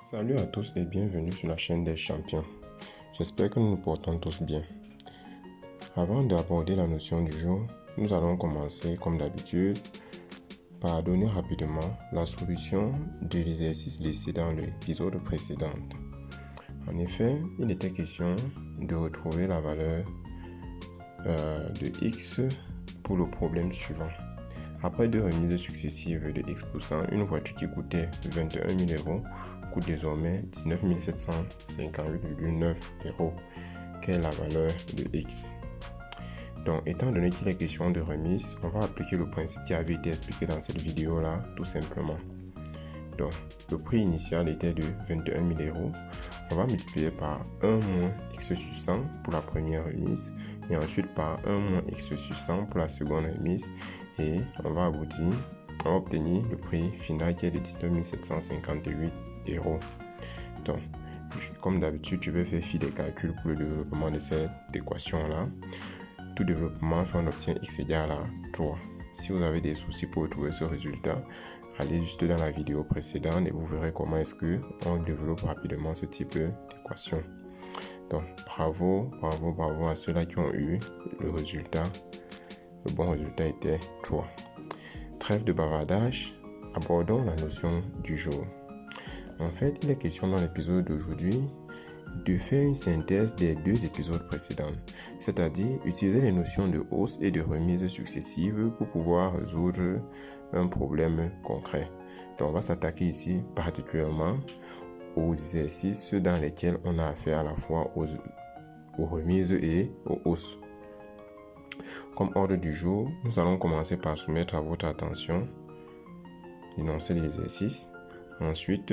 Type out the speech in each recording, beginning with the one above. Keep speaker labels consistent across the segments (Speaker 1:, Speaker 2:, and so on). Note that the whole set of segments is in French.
Speaker 1: Salut à tous et bienvenue sur la chaîne des champions. J'espère que nous nous portons tous bien. Avant d'aborder la notion du jour, nous allons commencer comme d'habitude par donner rapidement la solution de l'exercice laissé dans l'épisode précédent. En effet, il était question de retrouver la valeur de x pour le problème suivant. Après deux remises successives de x%, une voiture qui coûtait 21 000 euros coûte désormais 19 758,9 euros. Quelle est la valeur de x? Donc, étant donné qu'il est question de remise, on va appliquer le principe qui avait été expliqué dans cette vidéo-là, tout simplement. Donc, le prix initial était de 21 000 euros. On va multiplier par 1 moins x sur 100 pour la première remise et ensuite par 1 moins x sur 100 pour la seconde remise et on va obtenir le prix final qui est de 19 758 euros. Donc, comme d'habitude, je vais faire fi des calculs pour le développement de cette équation-là. Tout développement fait on obtient x égale à 3. Si vous avez des soucis pour retrouver ce résultat, allez juste dans la vidéo précédente et vous verrez comment est-ce que on développe rapidement ce type d'équation. Donc, bravo à ceux-là qui ont eu le résultat. Le bon résultat était 3. Trêve de bavardage, abordons la notion du jour. En fait, il est question dans l'épisode d'aujourd'hui de faire une synthèse des deux épisodes précédents, c'est-à-dire utiliser les notions de hausse et de remise successives pour pouvoir résoudre un problème concret. Donc, on va s'attaquer ici particulièrement aux exercices dans lesquels on a affaire à la fois aux remises et aux hausses. Comme ordre du jour, nous allons commencer par soumettre à votre attention l'énoncé de l'exercice. Ensuite,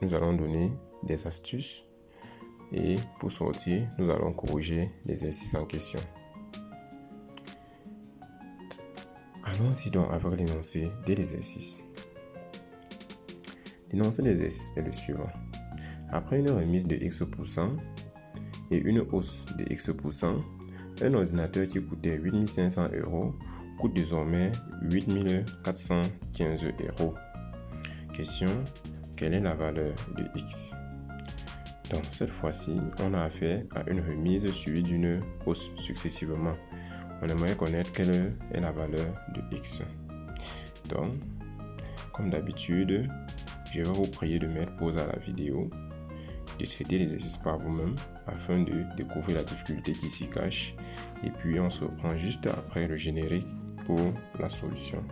Speaker 1: nous allons donner des astuces et pour sortir, nous allons corriger l'exercice en question. Allons-y donc avec l'énoncé de l'exercice. L'énoncé de l'exercice est le suivant. Après une remise de x% et une hausse de x%, un ordinateur qui coûtait 8 500 euros coûte désormais 8 415 euros. Question, quelle est la valeur de x? Donc, cette fois-ci, on a affaire à une remise suivie d'une hausse successivement. On aimerait connaître quelle est la valeur de x. Donc, comme d'habitude, je vais vous prier de mettre pause à la vidéo, de traiter l'exercice par vous-même afin de découvrir la difficulté qui s'y cache. Et puis, on se reprend juste après le générique pour la solution.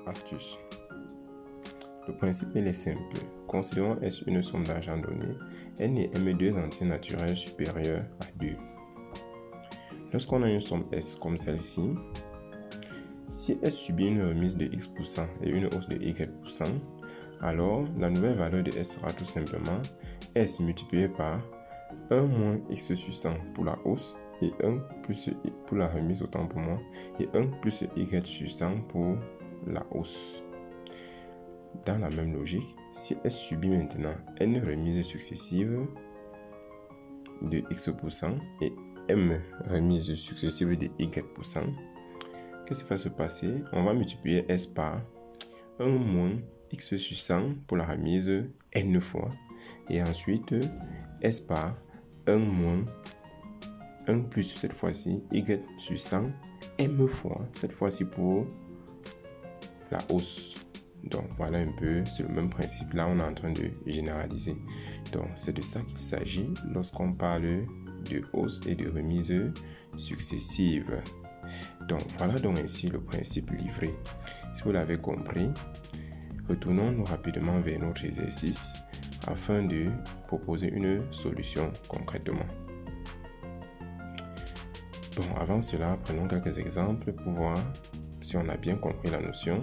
Speaker 1: Astuce. Le principe est simple. Considérons S une somme d'argent donnée, N et M deux entiers naturels supérieurs à 2. Lorsqu'on a une somme S comme celle-ci, si S subit une remise de X% et une hausse de Y%, alors la nouvelle valeur de S sera tout simplement S multiplié par 1 moins X sur 100 pour la hausse et 1 plus pour la remise, autant pour moi, et 1 plus Y sur 100 pour la hausse. Dans la même logique, si S subit maintenant N remises successives de X% et M remises successives de Y%, qu'est-ce qui va se passer? On va multiplier S par 1 moins X sur 100 pour la remise N fois et ensuite S par 1 moins 1 plus cette fois-ci Y sur 100 M fois cette fois-ci pour la hausse. Donc voilà un peu, c'est le même principe. Là, on est en train de généraliser. Donc c'est de ça qu'il s'agit lorsqu'on parle de hausse et de remise successive. Donc voilà donc ainsi le principe livré. Si vous l'avez compris, retournons-nous rapidement vers notre exercice afin de proposer une solution concrètement. Bon, avant cela, prenons quelques exemples pour voir si on a bien compris la notion.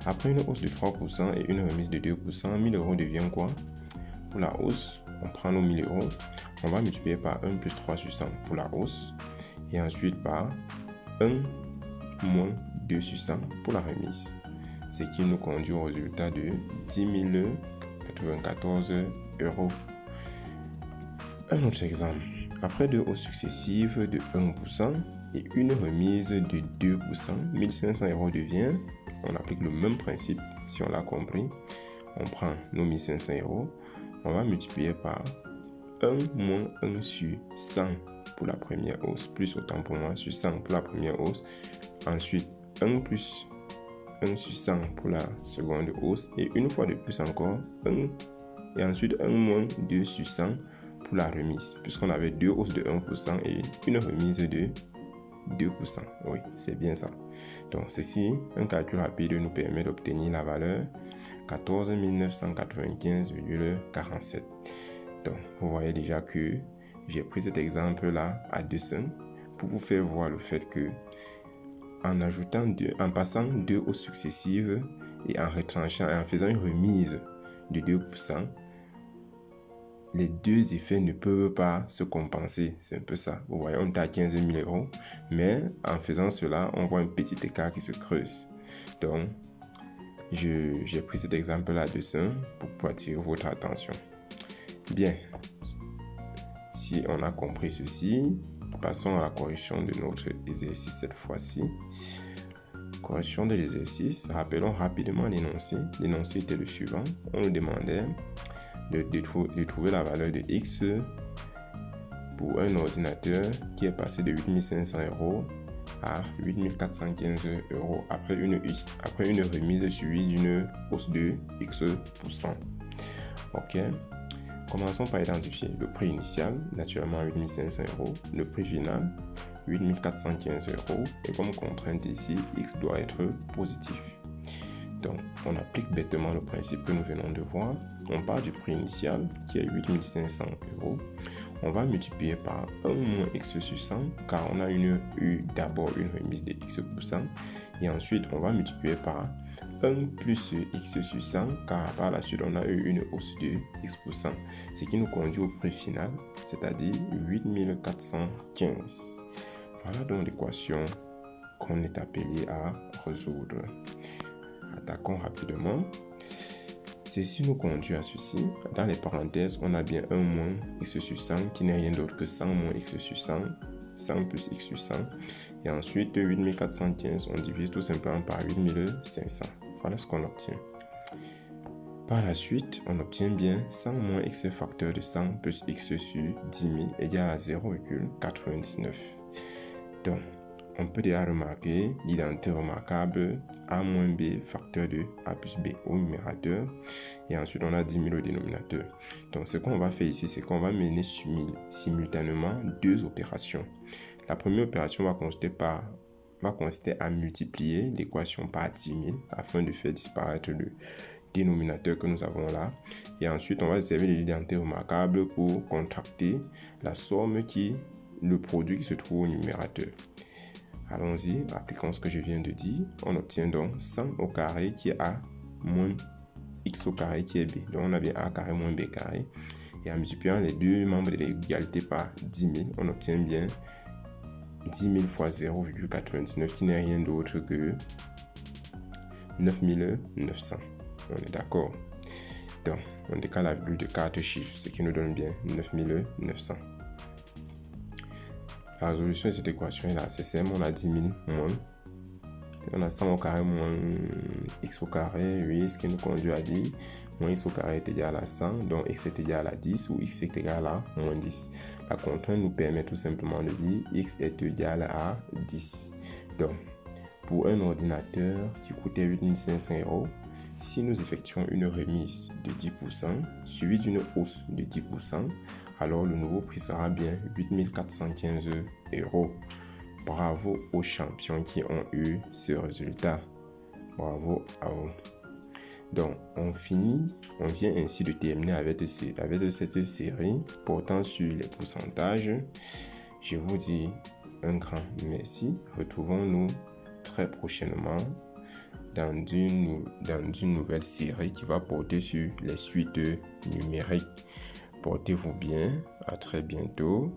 Speaker 1: Après une hausse de 3% et une remise de 2%, 1000 euros devient quoi? Pour la hausse, on prend nos 1000 euros, on va multiplier par 1 plus 3 sur 100 pour la hausse et ensuite par 1 moins 2 sur 100 pour la remise. Ce qui nous conduit au résultat de 10 094 €. Un autre exemple. Après 2 hausses successives de 1% et une remise de 2%, 1 500 € devient, on applique le même principe si on l'a compris. On prend nos 1 500 €, on va multiplier par 1 moins 1 sur 100 pour la première hausse, plus autant pour moi sur 100 pour la première hausse. Ensuite, 1 plus 1 sur 100 pour la seconde hausse. Et une fois de plus encore, 1. Et ensuite, 1 moins 2 sur 100 pour la remise. Puisqu'on avait 2 hausses de 1% et une remise de 2%. Oui, c'est bien ça. Donc, ceci, un calcul rapide nous permet d'obtenir la valeur 14 995,47. Donc, vous voyez déjà que j'ai pris cet exemple-là à dessein pour vous faire voir le fait que en passant 2 hausses successives et en retranchant et en faisant une remise de 2%, les deux effets ne peuvent pas se compenser. C'est un peu ça. Vous voyez, on est à 15 000 €, mais en faisant cela, on voit un petit écart qui se creuse. Donc, j'ai pris cet exemple-là dessus pour attirer votre attention. Bien, si on a compris ceci, passons à la correction de notre exercice cette fois-ci. Correction de l'exercice. Rappelons rapidement l'énoncé. L'énoncé était le suivant. On nous demandait de trouver la valeur de X pour un ordinateur qui est passé de 8 500 € à 8 415 € après une remise suivie d'une hausse de X%. Ok. Commençons par identifier le prix initial, naturellement 8 500 €, le prix final, 8 415 €, et comme contrainte ici, X doit être positif. Donc, on applique bêtement le principe que nous venons de voir. On part du prix initial qui est 8 500 €. On va multiplier par 1 moins X sur 100 car on a eu d'abord une remise de X%. Et ensuite, on va multiplier par 1 plus X sur 100 car par la suite, on a eu une hausse de X%. Ce qui nous conduit au prix final, c'est-à-dire 8 415. Voilà donc l'équation qu'on est appelé à résoudre. Attaquons rapidement. Ceci nous conduit à ceci. Dans les parenthèses, on a bien 1 moins X sur 100 qui n'est rien d'autre que 100 moins X sur 100. 100 plus X sur 100. Et ensuite, 8 415, on divise tout simplement par 8 500. Voilà ce qu'on obtient. Par la suite, on obtient bien 100 moins X facteur de 100 plus X sur 10 000 égale à 0,99. Donc, on peut déjà remarquer l'identité remarquable A moins B facteur de A plus B au numérateur. Et ensuite, on a 10 000 au dénominateur. Donc, ce qu'on va faire ici, c'est qu'on va mener simultanément deux opérations. La première opération va consister à multiplier l'équation par 10 000 afin de faire disparaître le dénominateur que nous avons là. Et ensuite, on va servir de l'identité remarquable pour contracter la somme le produit qui se trouve au numérateur. Allons-y, appliquons ce que je viens de dire. On obtient donc 100 au carré qui est A moins X au carré qui est B. Donc on a bien A carré moins B carré. Et en multipliant les deux membres de l'égalité par 10 000, on obtient bien 10 000 fois 0,99 qui n'est rien d'autre que 9 900. On est d'accord. Donc on décale la virgule de 4 chiffres, ce qui nous donne bien 9 900. La résolution de cette équation est là, c'est simple, on a 10 000 moins, on a 100 au carré moins X au carré, oui, ce qui nous conduit à dire, moins X au carré est égal à 100, donc X est égal à 10 ou X est égal à moins 10. La contrainte nous permet tout simplement de dire X est égal à 10. Donc, pour un ordinateur qui coûtait 8 500 €, si nous effectuons une remise de 10%, suivie d'une hausse de 10%, alors le nouveau prix sera bien 8 415 €. Bravo aux champions qui ont eu ce résultat. Bravo à vous. Donc, on vient ainsi de terminer avec cette série portant sur les pourcentages. Je vous dis un grand merci. Retrouvons-nous très prochainement dans une nouvelle série qui va porter sur les suites numériques. Portez-vous bien, à très bientôt